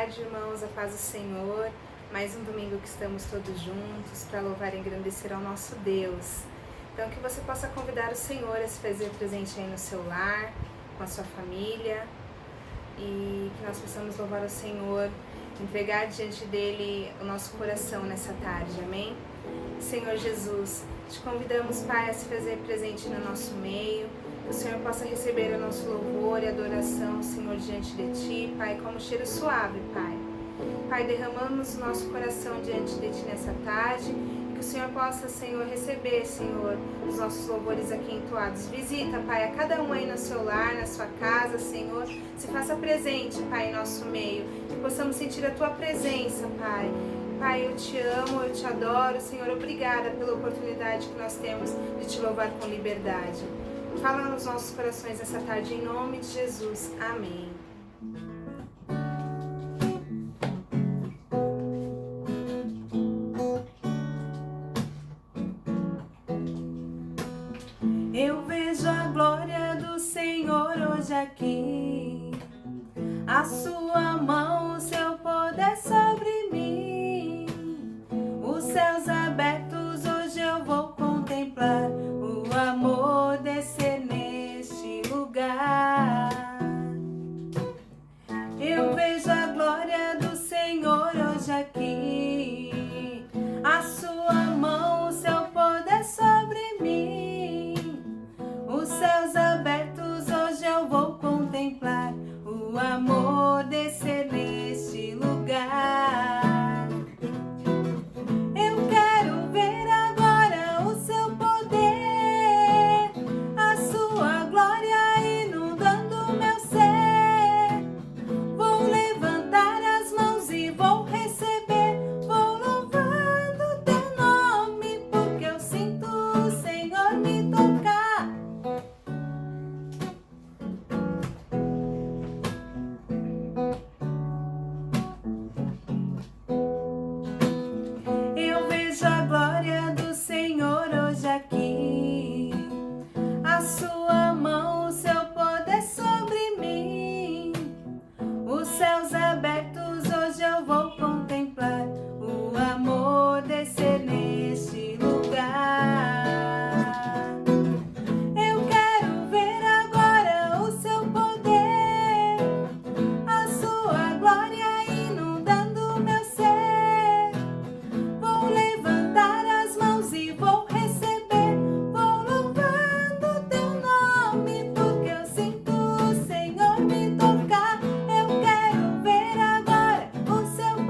tarde, irmãos, a paz do Senhor. Mais um domingo que estamos todos juntos para louvar e engrandecer ao nosso Deus. Então, que você possa convidar o Senhor a se fazer presente aí no seu lar, com a sua família, e que nós possamos louvar o Senhor, entregar diante dele o nosso coração nessa tarde, amém? Senhor Jesus, te convidamos, Pai, a se fazer presente no nosso meio, que o Senhor possa receber o nosso louvor e adoração, Senhor, diante de Ti, Pai, como cheiro suave, Pai. Pai, derramamos o nosso coração diante de Ti nessa tarde, e que o Senhor possa, Senhor, receber, Senhor, os nossos louvores aqui entoados. Visita, Pai, a cada um aí no seu lar, na sua casa, Senhor, se faça presente, Pai, em nosso meio, que possamos sentir a Tua presença, Pai. Pai, eu te amo, eu te adoro, Senhor, obrigada pela oportunidade que nós temos de te louvar com liberdade. Fala nos nossos corações essa tarde, em nome de Jesus. Amém. Eu vejo a glória do Senhor hoje aqui, a sua mão, o seu poder sobre mim. Os céus abertos, hoje eu vou contemplar o amor descer neste lugar. Eu vejo a glória do Senhor hoje aqui, a sua mão, o seu poder sobre mim. Os céus abertos, hoje eu vou contemplar o amor descer neste lugar. Eu quero ver agora o seu poder, a sua glória inundando meu ser. Vou levantar as mãos e vou receber, vou louvando teu nome, porque eu sinto o Senhor me tocar. Eu vejo a glória do Senhor hoje aqui, a sua mão, o seu poder sobre mim. Os céus abertos, hoje eu vou contemplar o amor descer neste lugar. Eu quero ver agora o seu poder, a sua glória inundando meu ser. Vou levantar as mãos e vou receber, vou louvando teu nome, porque eu sinto o Senhor me tocar. Eu quero ver agora o seu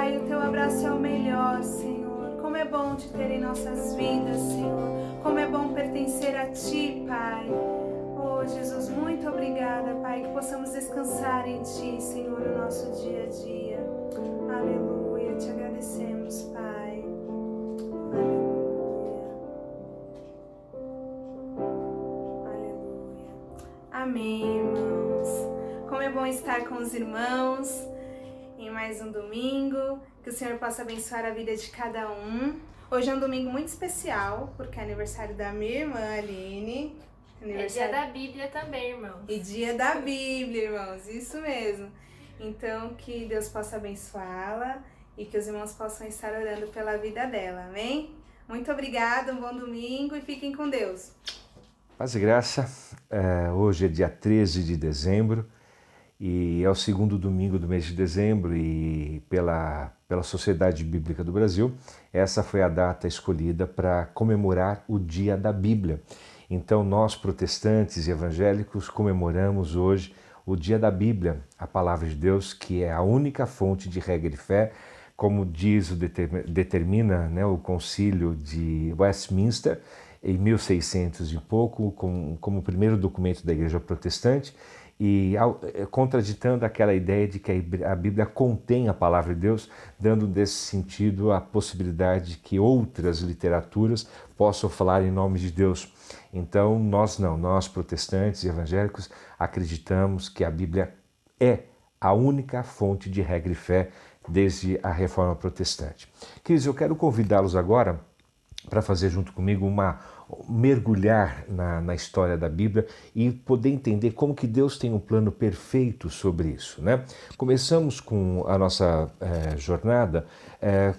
Pai, o Teu abraço é o melhor, Senhor. Como é bom Te ter em nossas vidas, Senhor. Como é bom pertencer a Ti, Pai. Oh, Jesus, muito obrigada, Pai, que possamos descansar em Ti, Senhor, no nosso dia a dia. Aleluia, Te agradecemos, Pai. Aleluia. Aleluia. Amém, irmãos. Como é bom estar com os irmãos em mais um domingo. Que o Senhor possa abençoar a vida de cada um. Hoje é um domingo muito especial, porque é aniversário da minha irmã, Aline. É dia da Bíblia também, irmãos. E dia da Bíblia, irmãos, isso mesmo. Então, que Deus possa abençoá-la e que os irmãos possam estar orando pela vida dela, amém? Muito obrigada, um bom domingo e fiquem com Deus. Paz e graça, hoje é dia 13 de dezembro e é o segundo domingo do mês de dezembro e pela Sociedade Bíblica do Brasil, essa foi a data escolhida para comemorar o Dia da Bíblia. Então nós protestantes e evangélicos comemoramos hoje o Dia da Bíblia, a Palavra de Deus, que é a única fonte de regra e fé, como determina, né, o Concílio de Westminster, em 1600 e pouco, como o primeiro documento da Igreja Protestante, e contraditando aquela ideia de que a Bíblia contém a Palavra de Deus, dando nesse sentido a possibilidade de que outras literaturas possam falar em nome de Deus. Então nós protestantes e evangélicos acreditamos que a Bíblia é a única fonte de regra e fé desde a Reforma Protestante. Queridos, eu quero convidá-los agora para fazer junto comigo mergulhar na história da Bíblia e poder entender como que Deus tem um plano perfeito sobre isso, né? Começamos com a nossa jornada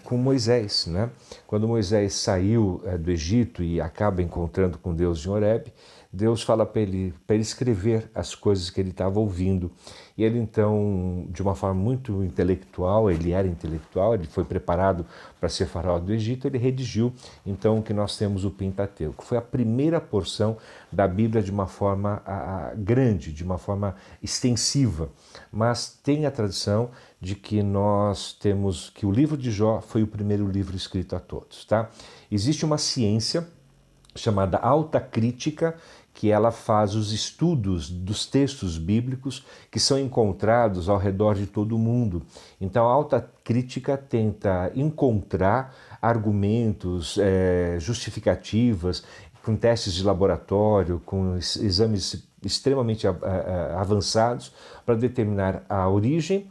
com Moisés, né? Quando Moisés saiu do Egito e acaba encontrando com Deus em Horebe, Deus fala para ele escrever as coisas que ele estava ouvindo. E ele então, de uma forma muito intelectual, ele era intelectual, ele foi preparado para ser faraó do Egito, ele redigiu então o que nós temos o Pentateuco. Foi a primeira porção da Bíblia de uma forma grande, de uma forma extensiva. Mas tem a tradição de que nós temos que o livro de Jó foi o primeiro livro escrito a todos, tá? Existe uma ciência chamada alta crítica, que ela faz os estudos dos textos bíblicos que são encontrados ao redor de todo o mundo. Então a alta crítica tenta encontrar argumentos, justificativas, com testes de laboratório, com exames extremamente avançados para determinar a origem,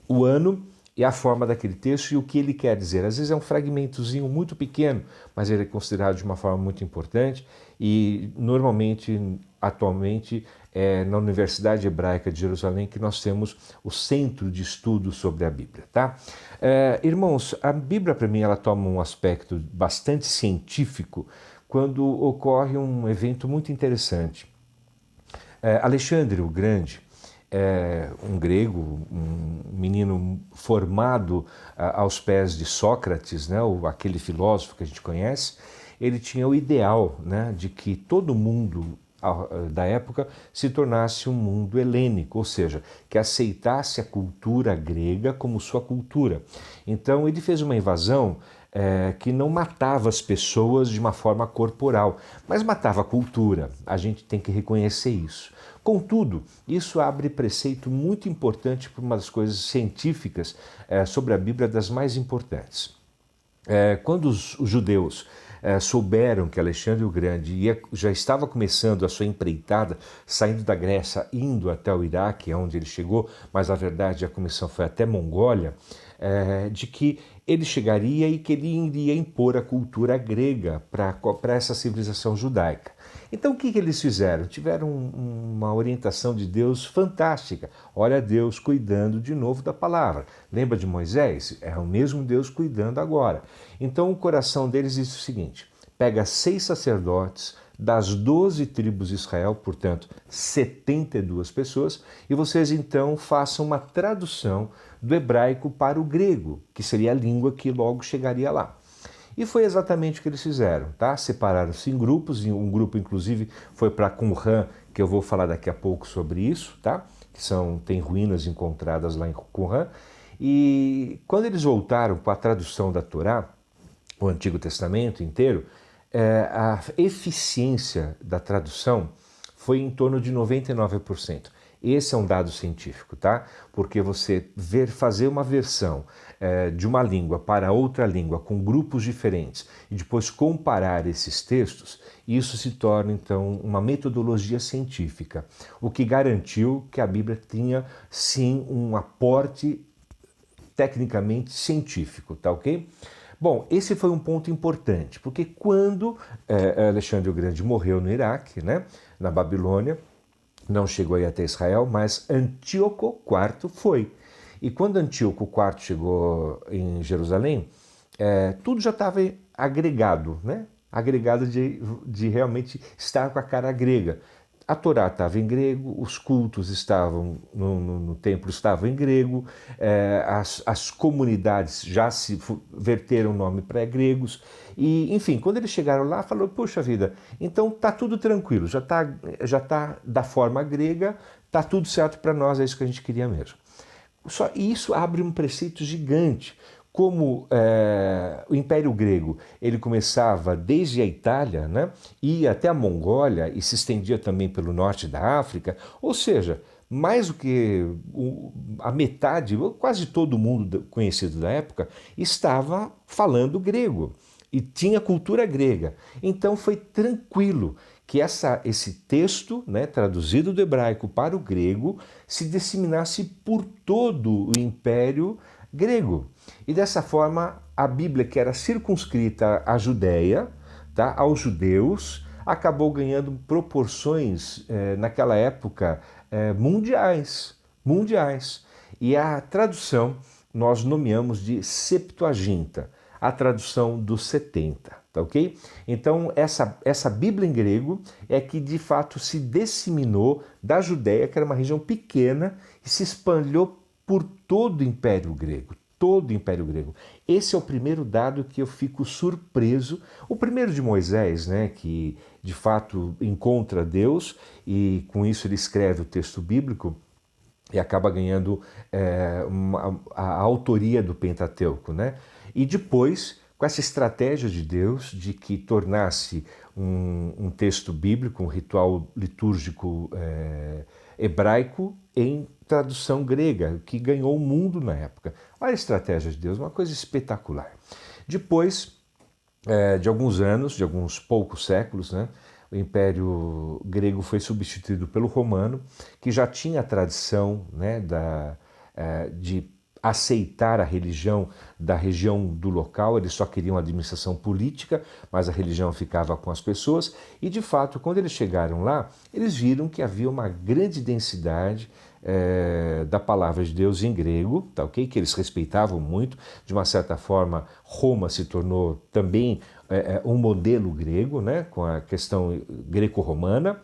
o ano e a forma daquele texto e o que ele quer dizer. Às vezes é um fragmentozinho muito pequeno, mas ele é considerado de uma forma muito importante e normalmente, atualmente, é na Universidade Hebraica de Jerusalém que nós temos o centro de estudo sobre a Bíblia, tá? Irmãos, a Bíblia para mim ela toma um aspecto bastante científico quando ocorre um evento muito interessante. Alexandre o Grande, um grego, um menino formado aos pés de Sócrates, né, aquele filósofo que a gente conhece, ele tinha o ideal, né, de que todo mundo da época se tornasse um mundo helênico, ou seja, que aceitasse a cultura grega como sua cultura. Então ele fez uma invasão que não matava as pessoas de uma forma corporal, mas matava a cultura. A gente tem que reconhecer isso. Contudo, isso abre preceito muito importante para uma das coisas científicas sobre a Bíblia, das mais importantes. Quando os judeus souberam que Alexandre o Grande já estava começando a sua empreitada, saindo da Grécia, indo até o Iraque, onde ele chegou, mas na verdade a comissão foi até Mongólia, de que ele chegaria e que ele iria impor a cultura grega para essa civilização judaica. Então o que eles fizeram? Tiveram uma orientação de Deus fantástica. Olha Deus cuidando de novo da palavra. Lembra de Moisés? É o mesmo Deus cuidando agora. Então o coração deles diz o seguinte: pega 6 sacerdotes das 12 tribos de Israel, portanto 72 pessoas, e vocês então façam uma tradução do hebraico para o grego, que seria a língua que logo chegaria lá. E foi exatamente o que eles fizeram, tá? Separaram-se em grupos, e um grupo inclusive foi para Qumran, que eu vou falar daqui a pouco sobre isso, tá? Tem ruínas encontradas lá em Qumran, E quando eles voltaram com a tradução da Torá, o Antigo Testamento inteiro, a eficiência da tradução foi em torno de 99%. Esse é um dado científico, tá? Porque você fazer uma versão de uma língua para outra língua com grupos diferentes e depois comparar esses textos, isso se torna então uma metodologia científica, o que garantiu que a Bíblia tinha sim um aporte tecnicamente científico, tá ok? Bom, esse foi um ponto importante, porque quando Alexandre o Grande morreu no Iraque, né, na Babilônia, não chegou aí até Israel, mas Antíoco IV foi. E quando Antíoco IV chegou em Jerusalém, tudo já estava agregado, né? Agregado de realmente estar com a cara grega. A Torá estava em grego, os cultos estavam no templo estavam em grego, as comunidades já se verteram nome para gregos, e enfim, quando eles chegaram lá, falou, poxa vida, então tá tudo tranquilo, já tá da forma grega, tá tudo certo para nós, é isso que a gente queria mesmo. Só isso abre um preceito gigante. Como o Império Grego ele começava desde a Itália, né, ia até a Mongólia e se estendia também pelo norte da África, ou seja, mais do que a metade, quase todo mundo conhecido da época, estava falando grego e tinha cultura grega. Então foi tranquilo que esse texto, né, traduzido do hebraico para o grego, se disseminasse por todo o Império Grego. E dessa forma, a Bíblia, que era circunscrita à Judéia, tá, aos judeus, acabou ganhando proporções, naquela época, mundiais. E a tradução nós nomeamos de Septuaginta, a tradução dos 70, tá ok? Então, essa Bíblia em grego é que de fato se disseminou da Judéia, que era uma região pequena, e se espalhou por todo o Império Grego. Todo o Império Grego. Esse é o primeiro dado que eu fico surpreso. O primeiro de Moisés, né, que de fato encontra Deus e com isso ele escreve o texto bíblico e acaba ganhando a autoria do Pentateuco, né? E depois, com essa estratégia de Deus de que tornasse um texto bíblico, um ritual litúrgico hebraico em tradução grega, que ganhou o mundo na época. Olha a estratégia de Deus, uma coisa espetacular. Depois de alguns anos, de alguns poucos séculos, né, o Império Grego foi substituído pelo Romano, que já tinha a tradição, né, de aceitar a religião da região do local, eles só queriam administração política, mas a religião ficava com as pessoas, e de fato, quando eles chegaram lá, eles viram que havia uma grande densidade da palavra de Deus em grego, tá, ok? Que eles respeitavam muito, de uma certa forma, Roma se tornou também um modelo grego, né, com a questão greco-romana.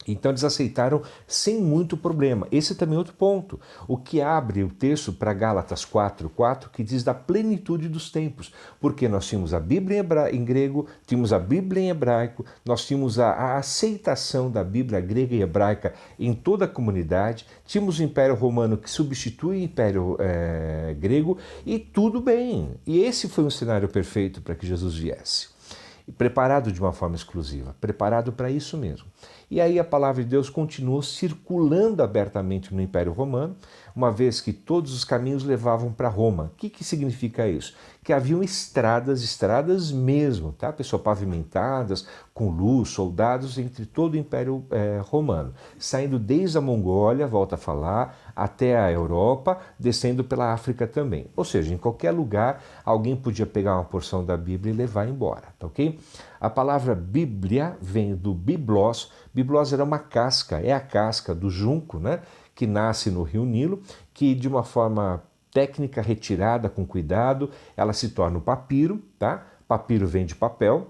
Então eles aceitaram sem muito problema. Esse é também outro ponto, o que abre o texto para Gálatas 4:4, que diz da plenitude dos tempos, porque nós tínhamos a Bíblia em grego, tínhamos a Bíblia em hebraico, nós tínhamos a aceitação da Bíblia grega e hebraica em toda a comunidade, tínhamos o Império Romano que substitui o Império Grego, e tudo bem. E esse foi um cenário perfeito para que Jesus viesse. Preparado de uma forma exclusiva, preparado para isso mesmo. E aí a palavra de Deus continuou circulando abertamente no Império Romano, uma vez que todos os caminhos levavam para Roma. O que significa isso? Que haviam estradas mesmo, tá? Pessoas pavimentadas, com luz, soldados entre todo o Império Romano, saindo desde a Mongólia, volta a falar, até a Europa, descendo pela África também. Ou seja, em qualquer lugar, alguém podia pegar uma porção da Bíblia e levar embora, tá ok? A palavra Bíblia vem do biblos. Biblos era uma casca, é a casca do junco, né, que nasce no Rio Nilo, que de uma forma técnica retirada com cuidado, ela se torna o papiro, tá? Papiro vem de papel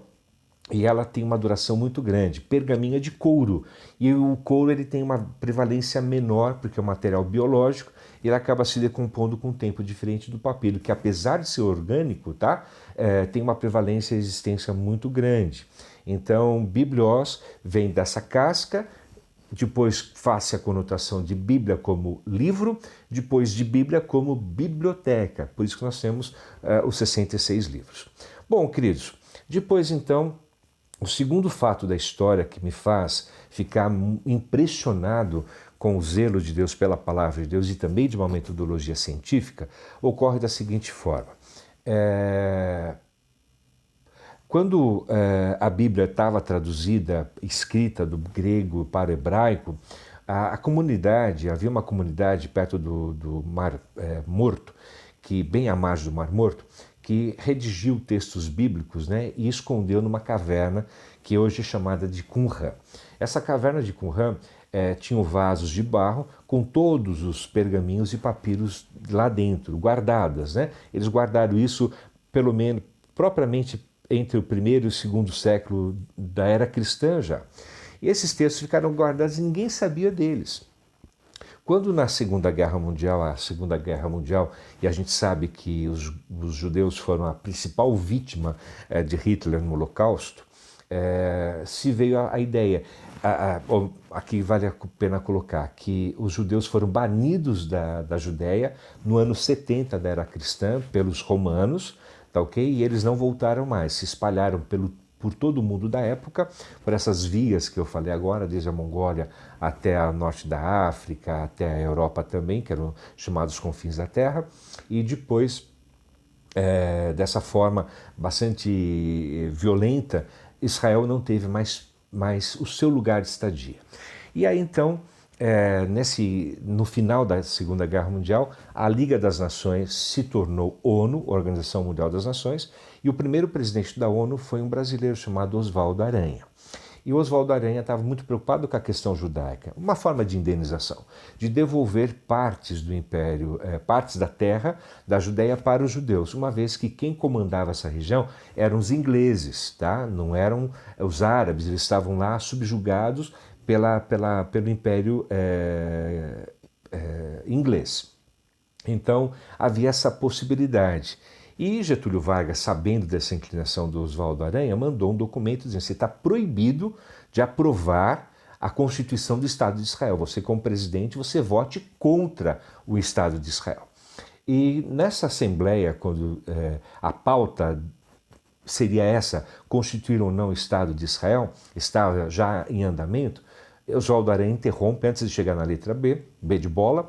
e ela tem uma duração muito grande. Pergaminho é de couro, e o couro ele tem uma prevalência menor porque é um material biológico e ele acaba se decompondo com um tempo diferente do papiro, que apesar de ser orgânico, tá? Tem uma prevalência e existência muito grande. Então, biblios vem dessa casca, depois face a conotação de Bíblia como livro, depois de Bíblia como biblioteca. Por isso que nós temos os 66 livros. Bom, queridos, depois então, o segundo fato da história que me faz ficar impressionado com o zelo de Deus pela palavra de Deus e também de uma metodologia científica, ocorre da seguinte forma. Quando a Bíblia estava traduzida, escrita do grego para o hebraico, a comunidade, havia uma comunidade perto do Mar Morto, que bem à margem do Mar Morto, que redigiu textos bíblicos, né, e escondeu numa caverna que hoje é chamada de Qumran. Essa caverna de Qumran tinha vasos de barro com todos os pergaminhos e papiros lá dentro, guardadas, né? Eles guardaram isso, pelo menos, propriamente entre o primeiro e o segundo século da era cristã já. E esses textos ficaram guardados e ninguém sabia deles. Quando na Segunda Guerra Mundial, e a gente sabe que os judeus foram a principal vítima de Hitler no Holocausto, se veio a ideia, aqui vale a pena colocar, que os judeus foram banidos da Judéia no ano 70 da era cristã pelos romanos, tá ok? E eles não voltaram mais, se espalharam por todo o mundo da época, por essas vias que eu falei agora, desde a Mongólia até a norte da África, até a Europa também, que eram chamados confins da terra, e depois, dessa forma bastante violenta, Israel não teve mais o seu lugar de estadia. E aí então, no final da Segunda Guerra Mundial, a Liga das Nações se tornou ONU, Organização Mundial das Nações, e o primeiro presidente da ONU foi um brasileiro chamado Oswaldo Aranha. E Oswaldo Aranha estava muito preocupado com a questão judaica, uma forma de indenização, de devolver partes do império, partes da terra da Judéia para os judeus, uma vez que quem comandava essa região eram os ingleses, tá? Não eram os árabes, eles estavam lá subjugados pelo império inglês. Então havia essa possibilidade. E Getúlio Vargas, sabendo dessa inclinação do Oswaldo Aranha, mandou um documento dizendo que você está proibido de aprovar a Constituição do Estado de Israel. Você, como presidente, você vote contra o Estado de Israel. E nessa Assembleia, quando a pauta seria essa, constituir ou não o Estado de Israel, estava já em andamento, Oswaldo Aranha interrompe, antes de chegar na letra B, B de bola,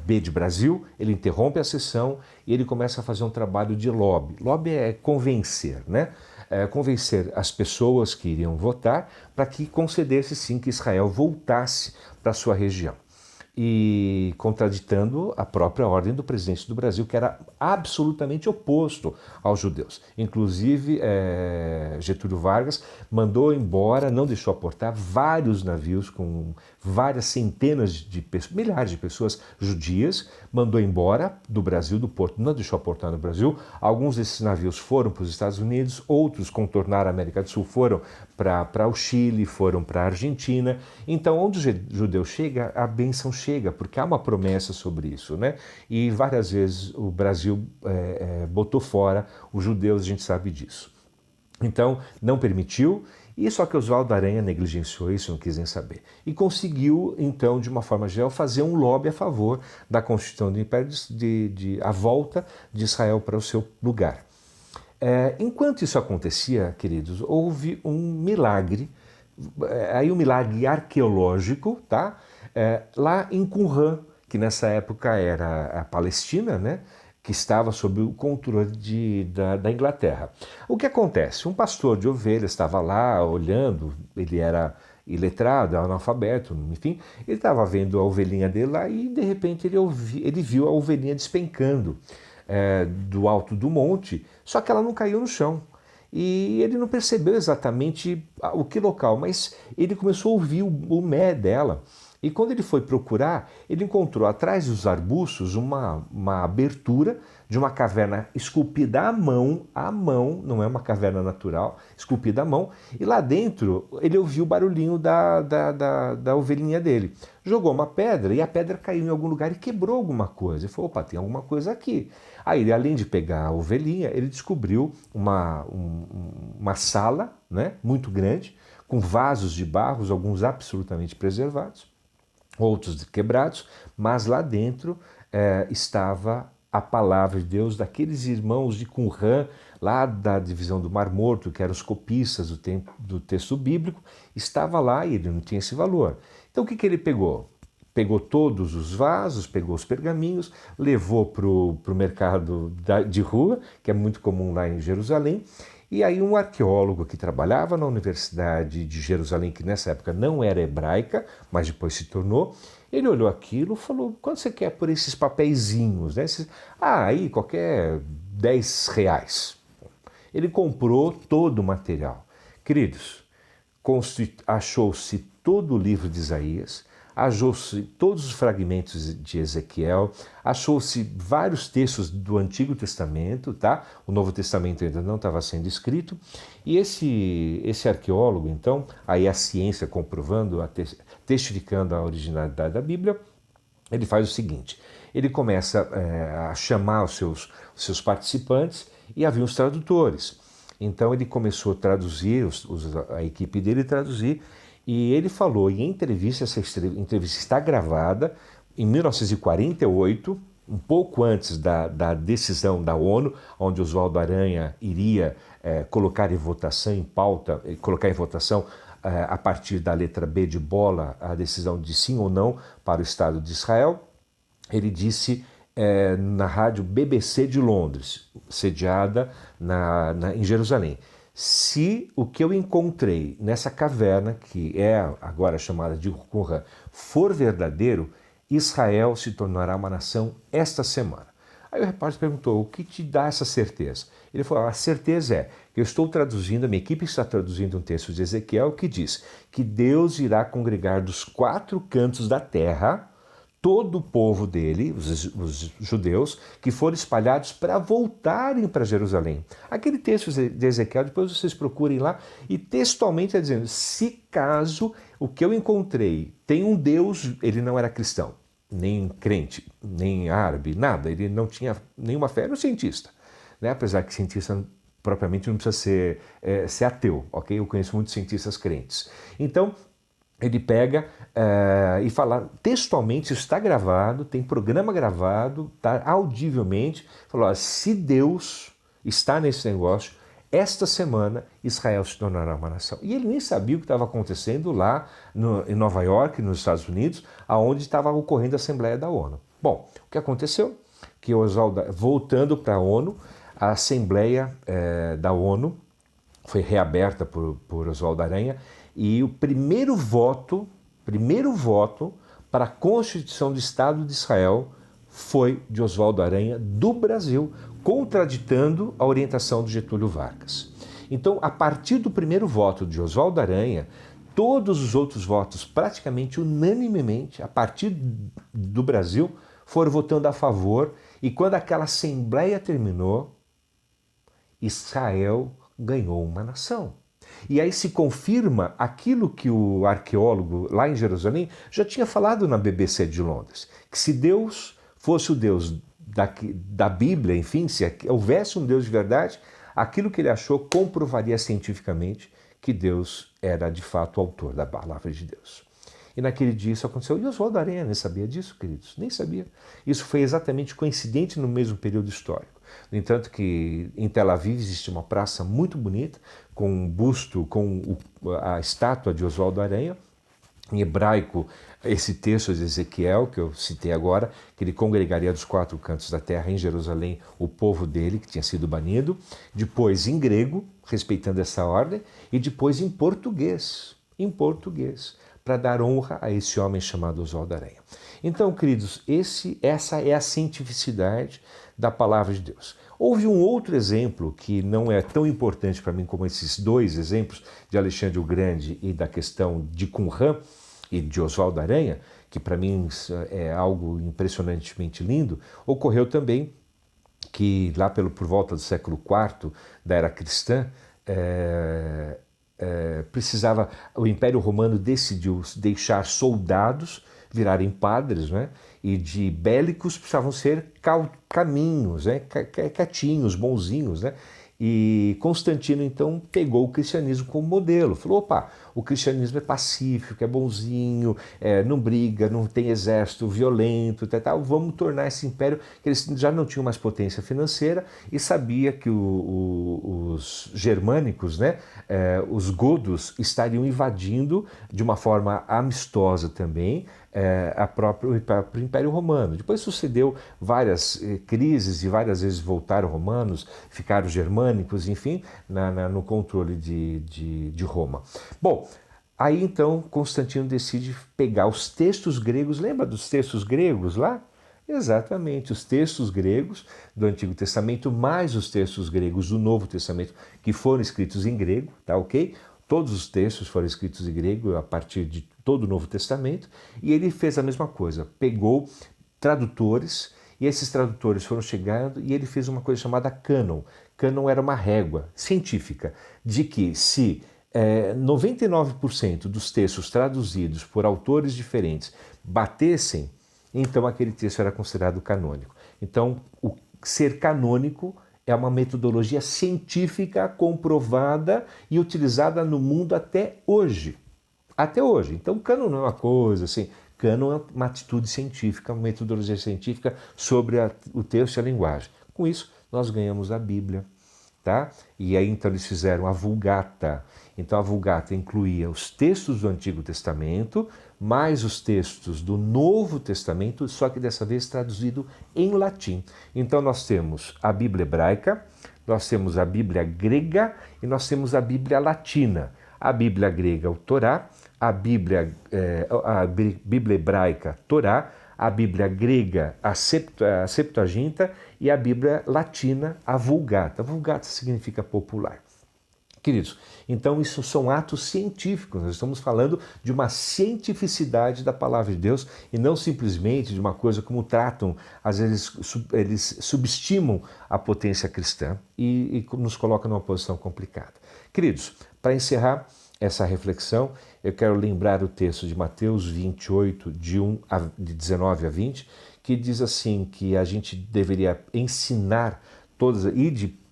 B de Brasil, ele interrompe a sessão e ele começa a fazer um trabalho de lobby. Lobby é convencer, né? Convencer as pessoas que iriam votar para que concedesse sim que Israel voltasse para sua região. E contraditando a própria ordem do presidente do Brasil, que era absolutamente oposto aos judeus. Inclusive, Getúlio Vargas mandou embora, não deixou aportar vários navios com várias centenas de pessoas, milhares de pessoas judias, mandou embora do Brasil, do porto, não deixou aportar no Brasil. Alguns desses navios foram para os Estados Unidos, outros contornaram a América do Sul, foram para o Chile, foram para a Argentina. Então, onde o judeu chega, a bênção chega, porque há uma promessa sobre isso, né? E várias vezes o Brasil botou fora os judeus, a gente sabe disso. Então, não permitiu, e só que Oswaldo Aranha negligenciou isso, não quis nem saber. E conseguiu, então, de uma forma geral, fazer um lobby a favor da Constituição do Império, a volta de Israel para o seu lugar. Enquanto isso acontecia, queridos, houve um milagre, aí um milagre arqueológico, tá? Lá em Qumran, que nessa época era a Palestina, né? Que estava sob o controle da Inglaterra. O que acontece? Um pastor de ovelhas estava lá olhando, ele era iletrado, analfabeto, enfim, ele estava vendo a ovelhinha dele lá e de repente ele viu a ovelhinha despencando do alto do monte, só que ela não caiu no chão. E ele não percebeu exatamente o que local, mas ele começou a ouvir o mé dela. E quando ele foi procurar, ele encontrou atrás dos arbustos uma abertura de uma caverna esculpida à mão, não é uma caverna natural, esculpida à mão, e lá dentro ele ouviu o barulhinho da ovelhinha dele. Jogou uma pedra e a pedra caiu em algum lugar e quebrou alguma coisa. Ele falou, opa, tem alguma coisa aqui. Aí ele, além de pegar a ovelhinha, ele descobriu uma sala, né, muito grande, com vasos de barro, alguns absolutamente preservados, outros quebrados, mas lá dentro estava a palavra de Deus daqueles irmãos de Qumran, lá da divisão do Mar Morto, que eram os copistas do texto bíblico, estava lá e ele não tinha esse valor. Então o que ele pegou? Pegou todos os vasos, pegou os pergaminhos, levou para o mercado de rua, que é muito comum lá em Jerusalém, e aí um arqueólogo que trabalhava na Universidade de Jerusalém, que nessa época não era hebraica, mas depois se tornou, ele olhou aquilo e falou, quanto você quer por esses papeizinhos? Né? Aí qualquer R$10. Ele comprou todo o material. Queridos, achou-se todo o livro de Isaías, achou-se todos os fragmentos de Ezequiel, achou-se vários textos do Antigo Testamento, tá? O Novo Testamento ainda não estava sendo escrito, e esse arqueólogo, então, aí a ciência comprovando, testificando a originalidade da Bíblia, ele faz o seguinte, ele começa a chamar os seus participantes e havia os tradutores. Então ele começou a traduzir, a equipe dele traduzir, e ele falou em entrevista, essa entrevista está gravada, em 1948, um pouco antes da decisão da ONU, onde Oswaldo Aranha iria colocar em votação, em pauta, colocar em votação a partir da letra B de bola, a decisão de sim ou não para o Estado de Israel. Ele disse na rádio BBC de Londres, sediada em Jerusalém, se o que eu encontrei nessa caverna, que é agora chamada de Qumran, for verdadeiro, Israel se tornará uma nação esta semana. Aí o repórter perguntou, o que te dá essa certeza? Ele falou, a certeza é que eu estou traduzindo, a minha equipe está traduzindo um texto de Ezequiel que diz que Deus irá congregar dos 4 cantos da terra todo o povo dele, os judeus, que foram espalhados para voltarem para Jerusalém. Aquele texto de Ezequiel, depois vocês procurem lá, e textualmente está dizendo, se caso o que eu encontrei tem um Deus, ele não era cristão, nem crente, nem árabe, nada, ele não tinha nenhuma fé, era um cientista, né? Apesar que cientista propriamente não precisa ser ateu, ok? Eu conheço muitos cientistas crentes. Então, ele pega e fala textualmente, isso está gravado, tem programa gravado, está audivelmente, falou, se Deus está nesse negócio, esta semana Israel se tornará uma nação. E ele nem sabia o que estava acontecendo lá em Nova York, nos Estados Unidos, aonde estava ocorrendo a Assembleia da ONU. Bom, o que aconteceu? Que Oswaldo, voltando para a ONU, a Assembleia da ONU foi reaberta por Oswaldo Aranha, e o primeiro voto para a Constituição do Estado de Israel foi de Oswaldo Aranha, do Brasil, contraditando a orientação de Getúlio Vargas. Então, a partir do primeiro voto de Oswaldo Aranha, todos os outros votos, praticamente unanimemente, a partir do Brasil, foram votando a favor, e quando aquela Assembleia terminou, Israel ganhou uma nação. E aí se confirma aquilo que o arqueólogo lá em Jerusalém já tinha falado na BBC de Londres, que se Deus fosse o Deus da Bíblia, enfim, se houvesse um Deus de verdade, aquilo que ele achou comprovaria cientificamente que Deus era de fato o autor da palavra de Deus. E naquele dia isso aconteceu. E Oswaldo Aranha nem sabia disso, queridos, nem sabia. Isso foi exatamente coincidente no mesmo período histórico. No entanto que em Tel Aviv existe uma praça muito bonita, com um busto, com a estátua de Oswaldo Aranha, em hebraico, esse texto de Ezequiel, que eu citei agora, que ele congregaria dos 4 cantos da terra em Jerusalém o povo dele, que tinha sido banido, depois em grego, respeitando essa ordem, e depois em português, para dar honra a esse homem chamado Oswaldo Aranha. Então, queridos, essa é a cientificidade da palavra de Deus. Houve um outro exemplo que não é tão importante para mim como esses 2 exemplos de Alexandre o Grande e da questão de Qumran e de Oswaldo Aranha, que para mim é algo impressionantemente lindo. Ocorreu também que lá por volta do século IV da era cristã, o Império Romano decidiu deixar soldados virarem padres, né? E de bélicos precisavam ser caminhos, né? Quietinhos, bonzinhos, né? E Constantino então pegou o cristianismo como modelo, falou, opa, o cristianismo é pacífico, é bonzinho, não briga, não tem exército violento, tal. Vamos tornar esse império, que eles já não tinham mais potência financeira e sabia que os germânicos, né, os godos, estariam invadindo de uma forma amistosa também o próprio Império Romano. Depois sucedeu várias crises e várias vezes voltaram romanos, ficaram germânicos, enfim, no controle de Roma. Bom, aí então Constantino decide pegar os textos gregos, lembra dos textos gregos lá? Exatamente, os textos gregos do Antigo Testamento mais os textos gregos do Novo Testamento que foram escritos em grego, tá ok? Todos os textos foram escritos em grego a partir de todo o Novo Testamento e ele fez a mesma coisa, pegou tradutores e esses tradutores foram chegando e ele fez uma coisa chamada cânon. Cânon era uma régua científica de que se 99% dos textos traduzidos por autores diferentes batessem, então aquele texto era considerado canônico. Então, o ser canônico é uma metodologia científica comprovada e utilizada no mundo até hoje. Até hoje. Então, cânon não é uma coisa assim. Cânon é uma atitude científica, uma metodologia científica sobre o texto e a linguagem. Com isso, nós ganhamos a Bíblia. Tá? E aí então eles fizeram a Vulgata. Então a Vulgata incluía os textos do Antigo Testamento, mais os textos do Novo Testamento, só que dessa vez traduzido em latim. Então nós temos a Bíblia hebraica, nós temos a Bíblia grega e nós temos a Bíblia latina. A Bíblia grega, o Torá, a Bíblia hebraica, Torá, a Bíblia grega, a Septuaginta, e a Bíblia latina, a Vulgata. Vulgata significa popular. Queridos, então isso são atos científicos, nós estamos falando de uma cientificidade da palavra de Deus e não simplesmente de uma coisa como tratam, às vezes eles subestimam a potência cristã e nos colocam numa posição complicada. Queridos, para encerrar essa reflexão, eu quero lembrar o texto de Mateus 28, de 19 a 20, que diz assim, que a gente deveria ensinar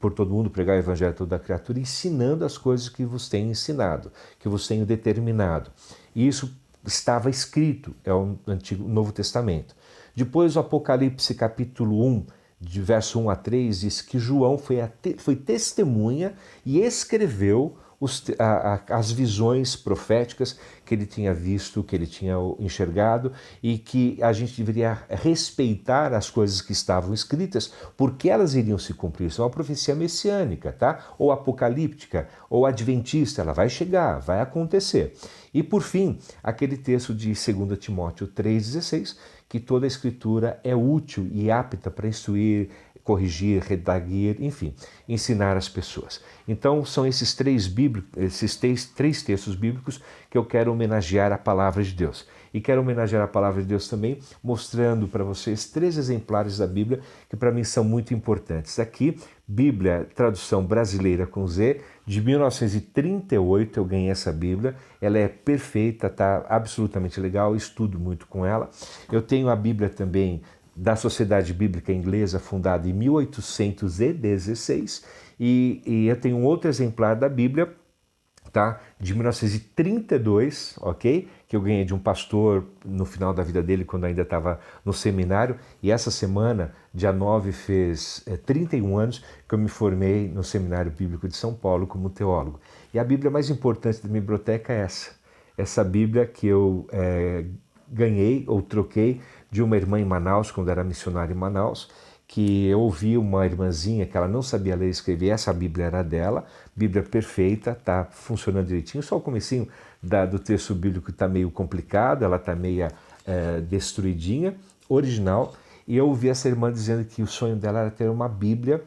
por todo mundo, pregar o evangelho a toda a criatura, ensinando as coisas que vos tenho ensinado, que vos tenho determinado. E isso estava escrito, é o Novo Testamento. Depois o Apocalipse capítulo 1, de verso 1 a 3, diz que João foi testemunha e escreveu as visões proféticas que ele tinha visto, que ele tinha enxergado e que a gente deveria respeitar as coisas que estavam escritas porque elas iriam se cumprir. Isso é uma profecia messiânica, tá? Ou apocalíptica, ou adventista, ela vai chegar, vai acontecer. E por fim, aquele texto de 2 Timóteo 3,16, que toda a escritura é útil e apta para instruir, corrigir, redaguir, enfim, ensinar as pessoas. Então são esses três textos bíblicos que eu quero homenagear a palavra de Deus. E quero homenagear a palavra de Deus também, mostrando para vocês 3 exemplares da Bíblia que para mim são muito importantes. Aqui, Bíblia, tradução brasileira com Z, de 1938 eu ganhei essa Bíblia. Ela é perfeita, tá absolutamente legal, estudo muito com ela. Eu tenho a Bíblia também da Sociedade Bíblica Inglesa, fundada em 1816, e eu tenho um outro exemplar da Bíblia, tá, de 1932, ok? Que eu ganhei de um pastor no final da vida dele, quando ainda estava no seminário, e essa semana, dia 9, fez 31 anos que eu me formei no Seminário Bíblico de São Paulo como teólogo. E a Bíblia mais importante da minha biblioteca é essa Bíblia que eu ganhei ou troquei de uma irmã em Manaus, quando era missionária em Manaus, que eu ouvi uma irmãzinha que ela não sabia ler e escrever, essa Bíblia era dela, Bíblia perfeita, está funcionando direitinho, só o comecinho do texto bíblico está meio complicado, ela está meio destruidinha, original, e eu ouvi essa irmã dizendo que o sonho dela era ter uma Bíblia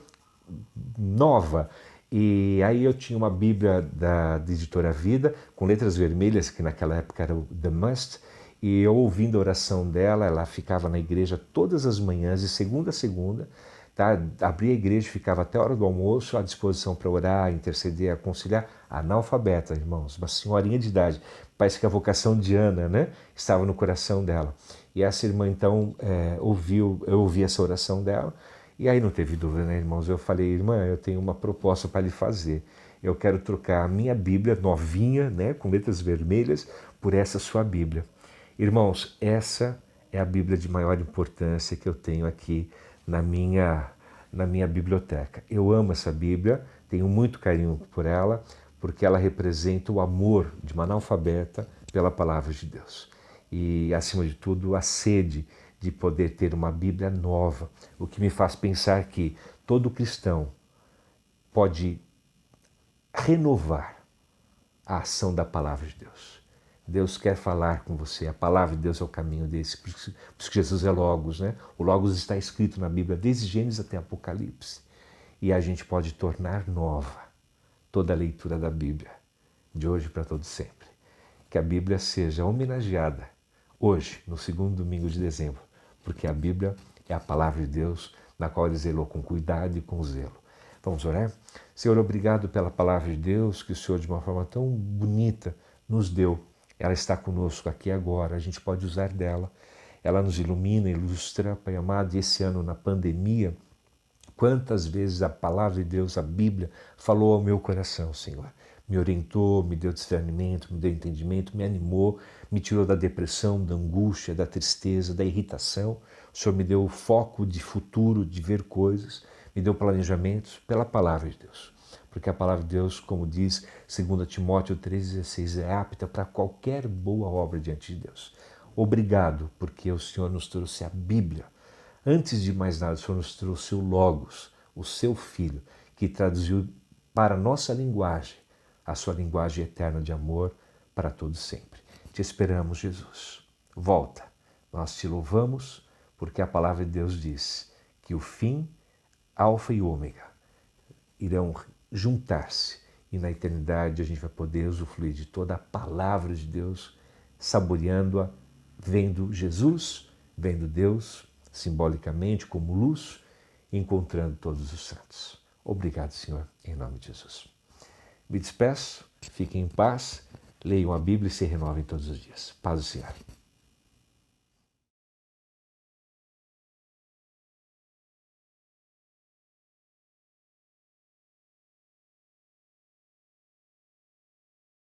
nova. E aí eu tinha uma Bíblia da Editora Vida, com letras vermelhas, que naquela época era o The Must, e eu ouvindo a oração dela, ela ficava na igreja todas as manhãs, de segunda a segunda, tá? Abria a igreja, ficava até a hora do almoço à disposição para orar, interceder, aconselhar, analfabeta, irmãos, uma senhorinha de idade, parece que a vocação de Ana, né, estava no coração dela. E essa irmã então eu ouvi essa oração dela, E aí não teve dúvida, né, irmãos? Eu falei, irmã, eu tenho uma proposta para lhe fazer. Eu quero trocar a minha Bíblia novinha, né, com letras vermelhas, por essa sua Bíblia. Irmãos, essa é a Bíblia de maior importância que eu tenho aqui na minha biblioteca. Eu amo essa Bíblia, tenho muito carinho por ela, porque ela representa o amor de uma analfabeta pela palavra de Deus. E, acima de tudo, a sede de poder ter uma Bíblia nova, o que me faz pensar que todo cristão pode renovar a ação da palavra de Deus. Deus quer falar com você, a palavra de Deus é o caminho desse, por isso que Jesus é Logos, né? O Logos está escrito na Bíblia desde Gênesis até Apocalipse. E a gente pode tornar nova toda a leitura da Bíblia, de hoje para todo sempre. Que a Bíblia seja homenageada hoje, no segundo domingo de dezembro, porque a Bíblia é a palavra de Deus, na qual ele zelou com cuidado e com zelo. Vamos orar? Senhor, obrigado pela palavra de Deus que o Senhor, de uma forma tão bonita, nos deu. Ela está conosco aqui agora, a gente pode usar dela. Ela nos ilumina, ilustra, Pai amado, e esse ano na pandemia, quantas vezes a palavra de Deus, a Bíblia, falou ao meu coração, Senhor. Me orientou, me deu discernimento, me deu entendimento, me animou, me tirou da depressão, da angústia, da tristeza, da irritação. O Senhor me deu o foco de futuro, de ver coisas, me deu planejamentos pela palavra de Deus. Porque a palavra de Deus, como diz 2 Timóteo 3,16, é apta para qualquer boa obra diante de Deus. Obrigado, porque o Senhor nos trouxe a Bíblia. Antes de mais nada, o Senhor nos trouxe o Logos, o seu Filho, que traduziu para a nossa linguagem, a sua linguagem eterna de amor para todos sempre. Te esperamos, Jesus. Volta. Nós te louvamos, porque a palavra de Deus diz que o fim, alfa e ômega, irão juntar-se e na eternidade a gente vai poder usufruir de toda a palavra de Deus, saboreando-a, vendo Jesus, vendo Deus simbolicamente como luz, encontrando todos os santos. Obrigado, Senhor, em nome de Jesus. Me despeço, fiquem em paz, leiam a Bíblia e se renovem todos os dias. Paz do Senhor.